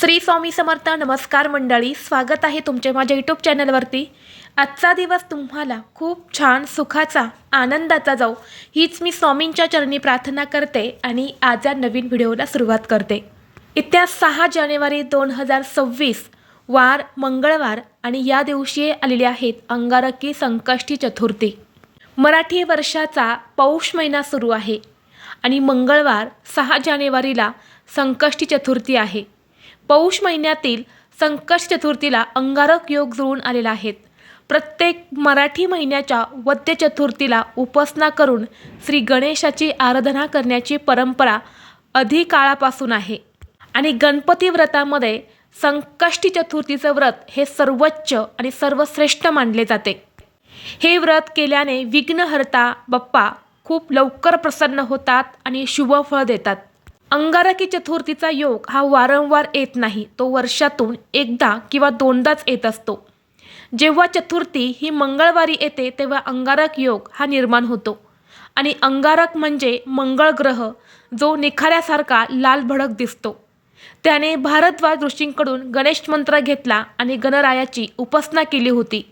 श्री स्वामी समर्थ. नमस्कार मंडळी, स्वागत आहे तुमचे माझ्या यूट्यूब चॅनलवरती. आजचा दिवस तुम्हाला खूप छान सुखाचा आनंदाचा जाऊ हीच मी स्वामींच्या चरणी प्रार्थना करते आणि आज या नवीन व्हिडिओला सुरुवात करते. येत्या 6 जानेवारी 2026 वार मंगळवार आणि या दिवशी आलेली आहेत अंगारकी संकष्टी चतुर्थी. मराठी वर्षाचा पौष महिना सुरू आहे आणि मंगळवार 6 जानेवारीला संकष्टी चतुर्थी आहे. पौष महिन्यातील संकष्टी चतुर्थीला अंगारक योग जुळून आलेला आहे. प्रत्येक मराठी महिन्याच्या वद्य चतुर्थीला उपासना करून श्री गणेशाची आराधना करण्याची परंपरा अधिक काळापासून आहे आणि गणपती व्रतामध्ये संकष्टी चतुर्थीचं व्रत हे सर्वोच्च आणि सर्वश्रेष्ठ मानले जाते. हे व्रत केल्याने विघ्नहर्ता बाप्पा खूप लवकर प्रसन्न होतात आणि शुभ फळ देतात. अंगारकी चतुर्थीचा योग हा वारंवार येत नाही, तो वर्षातून एकदा किंवा दोनदाच येत असतो. जेव्हा चतुर्थी ही मंगळवारी येते तेव्हा अंगारक योग हा निर्माण होतो आणि अंगारक म्हणजे मंगळ ग्रह जो निखाऱ्यासारखा लाल भडक दिसतो. त्याने भारद्वाज ऋषींकडून गणेश मंत्र घेतला आणि गणरायाची उपासना केली होती.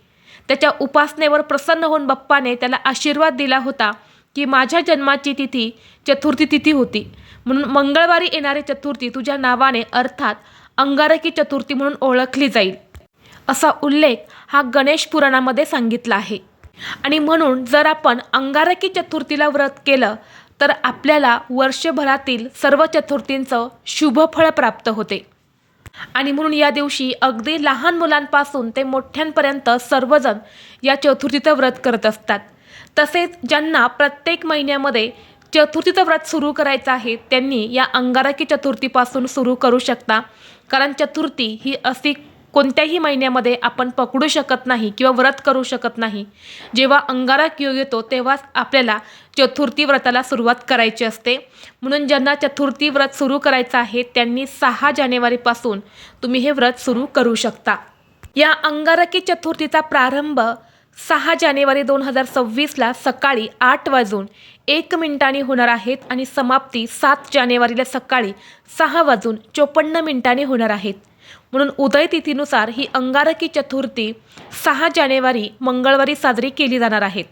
त्याच्या उपासनेवर प्रसन्न होऊन बाप्पाने त्याला आशीर्वाद दिला होता की माझ्या जन्माची तिथी चतुर्थी तिथी होती, म्हणून मंगळवारी येणारी चतुर्थी तुझ्या नावाने अर्थात अंगारकी चतुर्थी म्हणून ओळखली जाईल, असा उल्लेख हा गणेश पुराणामध्ये सांगितला आहे. आणि म्हणून जर आपण अंगारकी चतुर्थीला व्रत केलं तर आपल्याला वर्षभरातील सर्व चतुर्थींचं शुभ फळ प्राप्त होते. आणि म्हणून या दिवशी अगदी लहान मुलांपासून ते मोठ्यांपर्यंत सर्वजण या चतुर्थीचं व्रत करत असतात. तसेच ज्यांना प्रत्येक महिन्यामध्ये चतुर्थीचं व्रत सुरू करायचं आहे त्यांनी या अंगारकी चतुर्थीपासून सुरू करू शकता. कारण चतुर्थी ही अशी कोणत्याही महिन्यामध्ये आपण पकडू शकत नाही किंवा व्रत करू शकत नाही. जेव्हा अंगारक योग येतो तेव्हाच आपल्याला चतुर्थी व्रताला सुरुवात करायची असते. म्हणून ज्यांना चतुर्थी व्रत सुरू करायचं आहे त्यांनी 6 जानेवारीपासून तुम्ही हे व्रत सुरू करू शकता. या अंगारकी चतुर्थीचा प्रारंभ 6 जानेवारी 2026ला सकाळी 8:01 होणार आहेत आणि समाप्ती 7 जानेवारीला सकाळी 6:54 होणार आहेत. म्हणून उदय तिथीनुसार ही अंगारकी चतुर्थी 6 जानेवारी मंगळवारी साजरी केली जाणार आहे.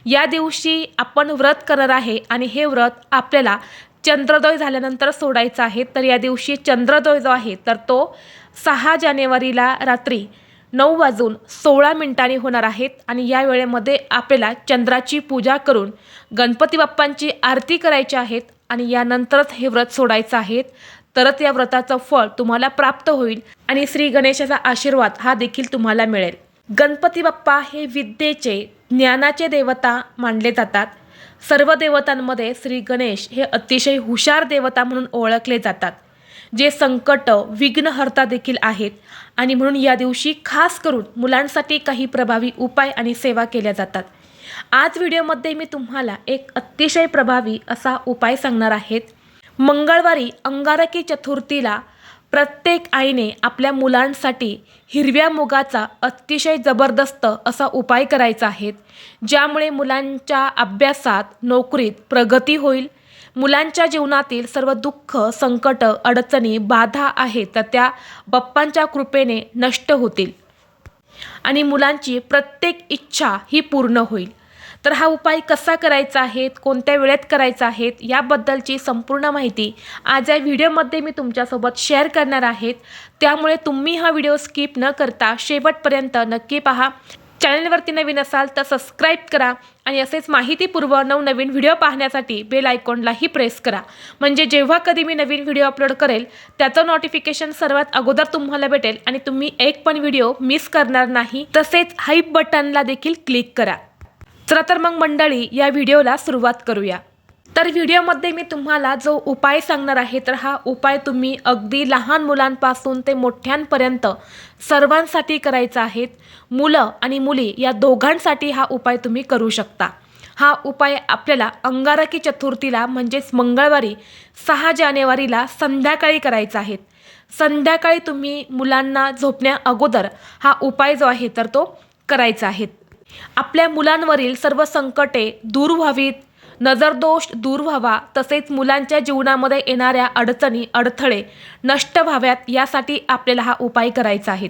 या दिवशी आपण व्रत करणार आहे आणि हे व्रत आपल्याला चंद्रोदय झाल्यानंतर सोडायचं आहे. तर या दिवशी चंद्रोदय जो आहे तर तो 6 जानेवारीला रात्री 9:16 होणार आहेत आणि या वेळेमध्ये आपल्याला चंद्राची पूजा करून गणपती बाप्पांची आरती करायची आहेत आणि यानंतरच हे व्रत सोडायचं आहे. तरच या व्रताचं फळ तुम्हाला प्राप्त होईल आणि श्री गणेशाचा आशीर्वाद हा देखील तुम्हाला मिळेल. गणपती बाप्पा हे विद्येचे ज्ञानाचे देवता मानले जातात. सर्व देवतांमध्ये श्री गणेश हे अतिशय हुशार देवता म्हणून ओळखले जातात, जे संकट विघ्नहर्ता देखील आहेत. आणि म्हणून या दिवशी खास करून मुलांसाठी काही प्रभावी उपाय आणि सेवा केल्या जातात. आज व्हिडिओमध्ये मी तुम्हाला एक अतिशय प्रभावी असा उपाय सांगणार आहेत. मंगळवारी अंगारकी चतुर्थीला प्रत्येक आईने आपल्या मुलांसाठी हिरव्या मुगाचा अतिशय जबरदस्त असा उपाय करायचा आहे, ज्यामुळे मुलांच्या अभ्यासात नोकरीत प्रगती होईल. मुलांच्या जीवनातील सर्व दुःख संकट अडचणी बाधा आहेत तर त्या बाप्पांच्या कृपेने नष्ट होतील आणि मुलांची प्रत्येक इच्छा ही पूर्ण होईल. तर हा उपाय कसा करायचा आहे, कोणत्या वेळेत करायचा आहे याबद्दलची संपूर्ण माहिती आज या व्हिडिओमध्ये मी तुमच्यासोबत शेअर करणार आहे. त्यामुळे तुम्ही हा व्हिडिओ स्किप न करता शेवटपर्यंत नक्की पहा. चॅनलवरती नवीन असाल तर सबस्क्राईब करा आणि असेच माहितीपूर्व नवनवीन व्हिडिओ पाहण्यासाठी बेल आयकॉनलाही प्रेस करा, म्हणजे जेव्हा कधी मी नवीन व्हिडिओ अपलोड करेल त्याचं नोटिफिकेशन सर्वात अगोदर तुम्हाला भेटेल आणि तुम्ही एक पण व्हिडिओ मिस करणार नाही. तसेच हाईप बटनला देखील क्लिक करा. चला तर मग मंडळी या व्हिडिओला सुरुवात करूया. तर व्हिडिओमध्ये मी तुम्हाला जो उपाय सांगणार आहे तर हा उपाय तुम्ही अगदी लहान मुलांपासून ते मोठ्यांपर्यंत सर्वांसाठी करायचा आहे. मुलं आणि मुली या दोघांसाठी हा उपाय तुम्ही करू शकता. हा उपाय आपल्याला अंगारकी चतुर्थीला म्हणजेच मंगळवारी 6 जानेवारीला संध्याकाळी करायचा आहे. संध्याकाळी तुम्ही मुलांना झोपण्या अगोदर हा उपाय जो आहे तर तो करायचा आहे. आपल्या मुलांवरील सर्व संकटे दूर व्हावीत, नजरदोष दूर व्हावा, तसेच मुलांच्या जीवनामध्ये येणाऱ्या अडचणी अडथळे नष्ट व्हाव्यात यासाठी आपल्याला हा उपाय करायचा आहे.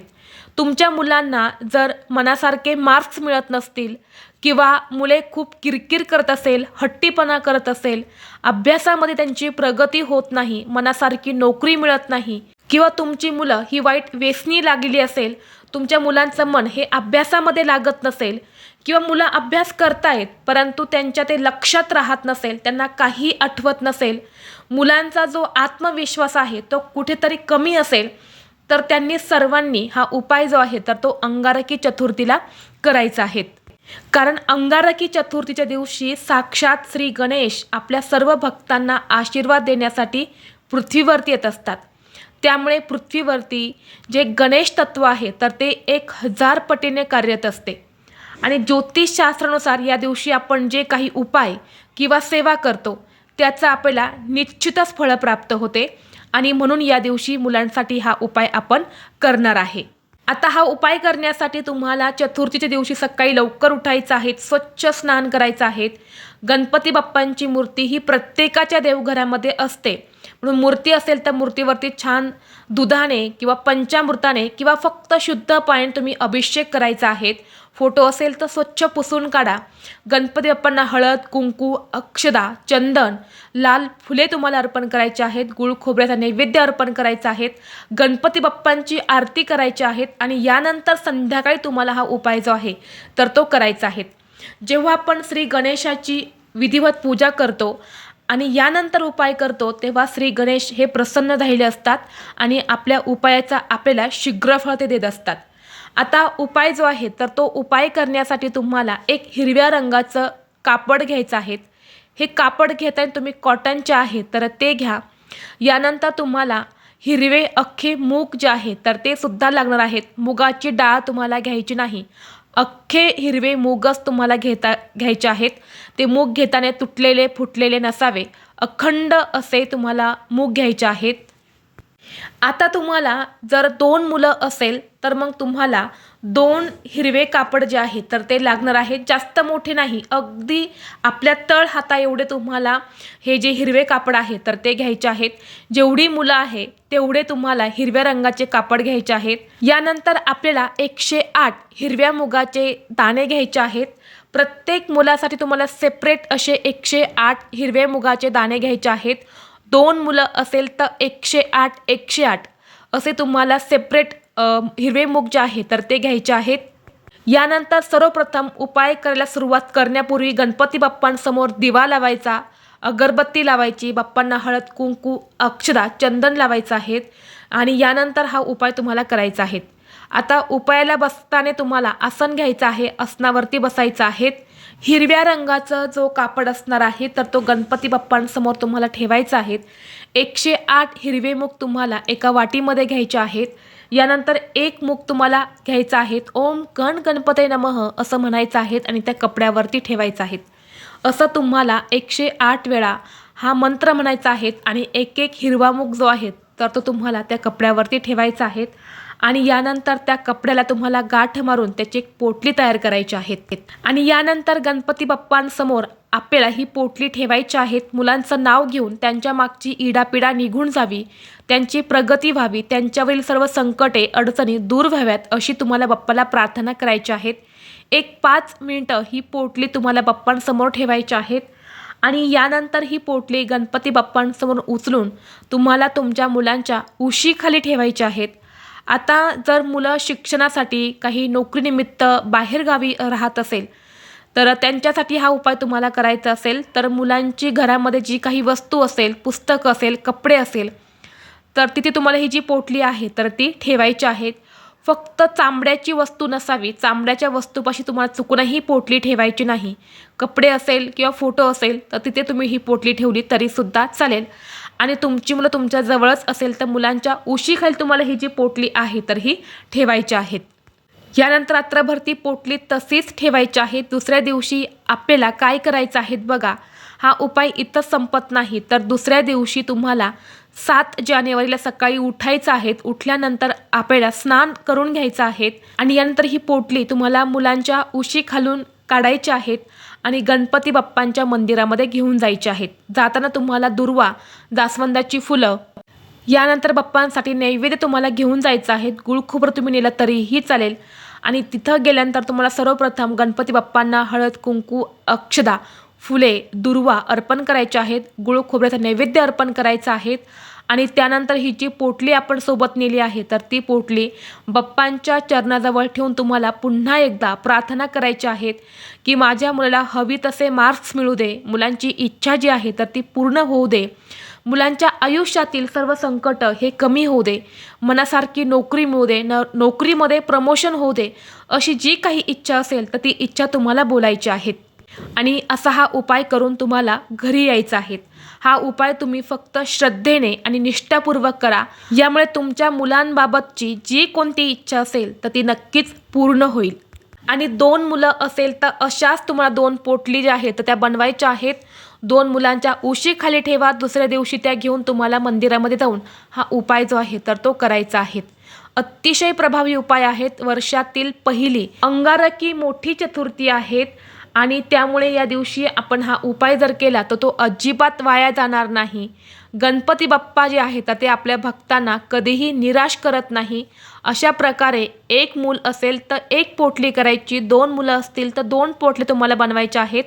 तुमच्या मुलांना जर मनासारखे मार्क्स मिळत नसतील किंवा मुले खूप किरकिर करत असेल, हट्टीपणा करत असेल, अभ्यासामध्ये त्यांची प्रगती होत नाही, मनासारखी नोकरी मिळत नाही किंवा तुमची मुलं ही वाईट व्यसनी लागलेली असेल, तुमच्या मुलांचं मन हे अभ्यासामध्ये लागत नसेल किंवा मुलं अभ्यास करतायत परंतु त्यांच्या ते लक्षात राहत नसेल, त्यांना काही आठवत नसेल, मुलांचा जो आत्मविश्वास आहे तो कुठेतरी कमी असेल, तर त्यांनी सर्वांनी हा उपाय जो आहे तर तो अंगारकी चतुर्थीला करायचा आहे. कारण अंगारकी चतुर्थीच्या दिवशी साक्षात श्री गणेश आपल्या सर्व भक्तांना आशीर्वाद देण्यासाठी पृथ्वीवरती येत असतात. त्यामुळे पृथ्वीवरती जे गणेश तत्व आहे तर ते 1000 पटीने कार्यरत असते. आणि ज्योतिषशास्त्रानुसार या दिवशी आपण जे काही उपाय किंवा सेवा करतो त्याचा आपल्याला निश्चितच फळ प्राप्त होते. आणि म्हणून या दिवशी मुलांसाठी हा उपाय आपण करणार आहे. आता हा उपाय करण्यासाठी तुम्हाला चतुर्थीच्या दिवशी सकाळी लवकर उठायचं आहे, स्वच्छ स्नान करायचं आहे. गणपती बाप्पांची मूर्ती ही प्रत्येकाच्या देवघरामध्ये असते, म्हणून मूर्ती असेल तर मूर्तीवरती छान दुधाने किंवा पंचामृताने किंवा फक्त शुद्ध पाण्याने तुम्ही अभिषेक करायचा आहे. फोटो असेल तर स्वच्छ पुसून काढा. गणपती बाप्पांना हळद, कुंकू, अक्षदा, चंदन, लाल फुले तुम्हाला अर्पण करायचे आहेत. गुळ खोबऱ्याचा नैवेद्य अर्पण करायचा आहे. गणपती बाप्पांची आरती करायची आहेत आणि यानंतर संध्याकाळी तुम्हाला हा उपाय जो आहे तर तो करायचा आहे. जेव्हा आपण श्री गणेशाची विधिवत पूजा करतो आणि यानंतर उपाय करतो तेव्हा श्री गणेश हे प्रसन्न झालेले असतात आणि आपल्या उपायाचा आपल्याला शीघ्र फळ ते देत असतात. आता उपाय जो आहे तर तो उपाय करण्यासाठी तुम्हाला एक हिरव्या रंगाचं कापड घ्यायचं आहे. हे कापड घेताना तुम्ही कॉटनचे आहे तर ते घ्या. यानंतर तुम्हाला हिरवे अख्खे मूग जे आहे तर ते सुद्धा लागणार आहेत. मुगाची डाळ तुम्हाला घ्यायची नाही, अख्खे हिरवे मूगच तुम्हाला घ्यायचे आहेत. ते मूग घेताना तुटलेले फुटलेले नसावे, अखंड असे तुम्हाला मूग घ्यायचे आहेत. आता तुम्हाला जर 2 मुलं असेल तर मग तुम्हाला 2 हिरवे कापड जे आहे तर ते लागणार आहेत. जास्त मोठे नाही, अगदी आपल्या तळ हाता एवढे तुम्हाला हे जे हिरवे कापड आहे तर ते घ्यायचे आहेत. जेवढी मुलं आहे तेवढे तुम्हाला हिरव्या रंगाचे कापड घ्यायचे आहेत. यानंतर आपल्याला 108 हिरव्या मुगाचे दाणे घ्यायचे आहेत. प्रत्येक मुलासाठी तुम्हाला सेपरेट असे 108 हिरव्या मुगाचे दाणे घ्यायचे आहेत. 2 मुलं असेल तर 108 असे तुम्हाला सेपरेट हिरवे मूग जे आहे तर ते घ्यायचे आहेत. यानंतर सर्वप्रथम उपाय करायला सुरुवात करण्यापूर्वी गणपती बाप्पांसमोर दिवा लावायचा, अगरबत्ती लावायची, बाप्पांना हळद, कुंकू, अक्षदा, चंदन लावायचं आहे आणि यानंतर हा उपाय तुम्हाला करायचा आहे. आता उपायाला बसताना तुम्हाला आसन घ्यायचं आहे, आसनावरती बसायचं आहे. हिरव्या रंगाचा जो कापड असणार आहे तर तो गणपती बाप्पांसमोर तुम्हाला ठेवायचा आहे. 108 हिरवे मूग तुम्हाला एका वाटीमध्ये घ्यायचे आहेत. यानंतर 1 मूग तुम्हाला घ्यायचा आहे. ओम गण गणपते नमः असं म्हणायचं आहे आणि त्या कपड्यावरती ठेवायचं आहे. असं तुम्हाला 108 वेळा हा मंत्र म्हणायचा आहे आणि एक हिरवा मूग जो आहे तर तो तुम्हाला त्या कपड्यावरती ठेवायचा आहे. आणि यानंतर त्या कपड्याला तुम्हाला गाठ मारून त्याची एक पोटली तयार करायची आहे. आणि यानंतर गणपती बाप्पांसमोर आपल्याला ही पोटली ठेवायची आहे. मुलांचं नाव घेऊन त्यांच्या मागची इडापिडा निघून जावी, त्यांची प्रगती व्हावी, त्यांच्यावरील सर्व संकटे अडचणी दूर व्हाव्यात अशी तुम्हाला बाप्पाला प्रार्थना करायची आहे. एक 5 मिनिटं ही पोटली तुम्हाला बाप्पांसमोर ठेवायची आहेत. आणि यानंतर ही पोटली गणपती बाप्पांसमोर उचलून तुम्हाला तुमच्या मुलांच्या उशीखाली ठेवायची आहेत. आता जर मुलं शिक्षणासाठी काही नोकरीनिमित्त बाहेरगावी राहत असेल तर त्यांच्यासाठी हा उपाय तुम्हाला करायचा असेल तर मुलांची घरामध्ये जी काही वस्तू असेल, पुस्तक असेल, कपडे असेल तर तिथे तुम्हाला ही जी पोटली आहे तर ती ठेवायची आहेत. फक्त चामड्याची वस्तू नसावी, चामड्याच्या वस्तूपाशी तुम्हाला चुकूनही पोटली ठेवायची नाही. कपडे असेल किंवा फोटो असेल तर तिथे तुम्ही ही पोटली ठेवली तरीसुद्धा चालेल. आणि तुमची मुलं तुमच्या जवळच असेल तर मुलांच्या उशीखाली तुम्हाला ही जी पोटली आहे तर ही ठेवायची आहेत. यानंतर रात्रभर ती पोटली तशीच ठेवायची आहे. दुसऱ्या दिवशी आपल्याला काय करायचं आहे बघा. हा उपाय इथंच संपत नाही तर दुसऱ्या दिवशी तुम्हाला 7 जानेवारीला सकाळी उठायचं आहे. उठल्यानंतर आपल्याला स्नान करून घ्यायचं आहे आणि यानंतर ही पोटली तुम्हाला मुलांच्या उशीखालून काढायची आहेत आणि गणपती बाप्पांच्या मंदिरामध्ये घेऊन जायचे आहेत. जाताना तुम्हाला दुर्वा, जास्वंदाची फुलं, यानंतर बाप्पांसाठी नैवेद्य तुम्हाला घेऊन जायचं आहे. गुळ खोबरं तुम्ही नेलं तरीही चालेल. आणि तिथं गेल्यानंतर तुम्हाला सर्वप्रथम गणपती बाप्पांना हळद, कुंकू, अक्षदा, फुले, दुर्वा अर्पण करायचे आहेत. गुळ खोबऱ्याचा नैवेद्य अर्पण करायचा आहे. आणि त्यानंतर ही जी पोटली आपण सोबत नेली आहे तर ती पोटली बाप्पांच्या चरणाजवळ ठेवून तुम्हाला पुन्हा एकदा प्रार्थना करायची आहेत की माझ्या मुलाला हवी तसे मार्क्स मिळू दे, मुलांची इच्छा जी आहे तर ती पूर्ण होऊ दे, मुलांच्या आयुष्यातील सर्व संकट हे कमी होऊ दे, मनासारखी नोकरी मिळू दे, नोकरीमध्ये प्रमोशन होऊ दे, अशी जी काही इच्छा असेल तर ती इच्छा तुम्हाला बोलायची आहेत. आणि असा हा उपाय करून तुम्हाला घरी यायचं आहे. हा उपाय तुम्ही फक्त श्रद्धेने आणि निष्ठापूर्वक करा. यामुळे तुमच्या मुलांबाबतची जी कोणती इच्छा असेल तर ती नक्कीच पूर्ण होईल. आणि 2 मुलं असेल तर अशाच तुम्हाला 2 पोटली ज्या आहेत तर त्या बनवायच्या आहेत. 2 मुलांच्या उशीखाली ठेवा. दुसऱ्या दिवशी त्या घेऊन तुम्हाला मंदिरामध्ये जाऊन हा उपाय जो आहे तर तो करायचा आहे. अतिशय प्रभावी उपाय आहेत. वर्षातील पहिली अंगारकी मोठी चतुर्थी आहेत आणि त्यामुळे या दिवशी आपण हा उपाय जर केला तर तो अजिबात वाया जाणार नाही. गणपती बाप्पा जे आहेत तर ते आपल्या भक्तांना कधीही निराश करत नाही. अशा प्रकारे 1 मूल असेल तर 1 पोटली करायची, 2 मुलं असतील तर 2 पोटले तुम्हाला बनवायचे आहेत.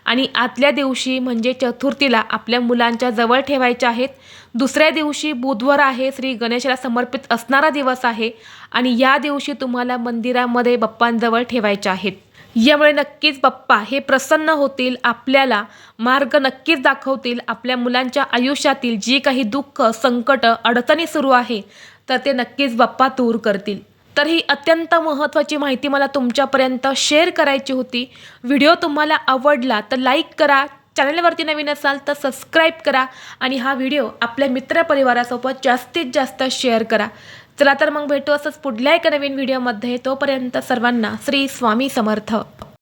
आणि आदल्या दिवशी म्हणजे चतुर्थीला आपल्या मुलांच्या जवळ ठेवायच्या आहेत. दुसऱ्या दिवशी बुधवार आहे, श्री गणेशाला समर्पित असणारा दिवस आहे आणि या दिवशी तुम्हाला मंदिरामध्ये बाप्पांजवळ ठेवायचे आहेत. यामुळे नक्कीच बाप्पा हे प्रसन्न होतील, आपल्याला मार्ग नक्कीच दाखवतील. आपल्या मुलांच्या आयुष्यातील जी काही दुःख, संकट, अडचणी सुरू आहे तर ते नक्कीच बाप्पा दूर करतील. तर ही अत्यंत महत्त्वाची माहिती मला तुमच्यापर्यंत शेअर करायची होती. व्हिडिओ तुम्हाला आवडला तर लाईक करा, चॅनलवरती नवीन असाल तर सबस्क्राईब करा आणि हा व्हिडिओ आपल्या मित्रपरिवारासोबत जास्तीत जास्त शेअर करा. चला तर मग भेटू असंच पुढल्या एका नवीन व्हिडिओमध्ये. तोपर्यंत सर्वांना श्री स्वामी समर्थ.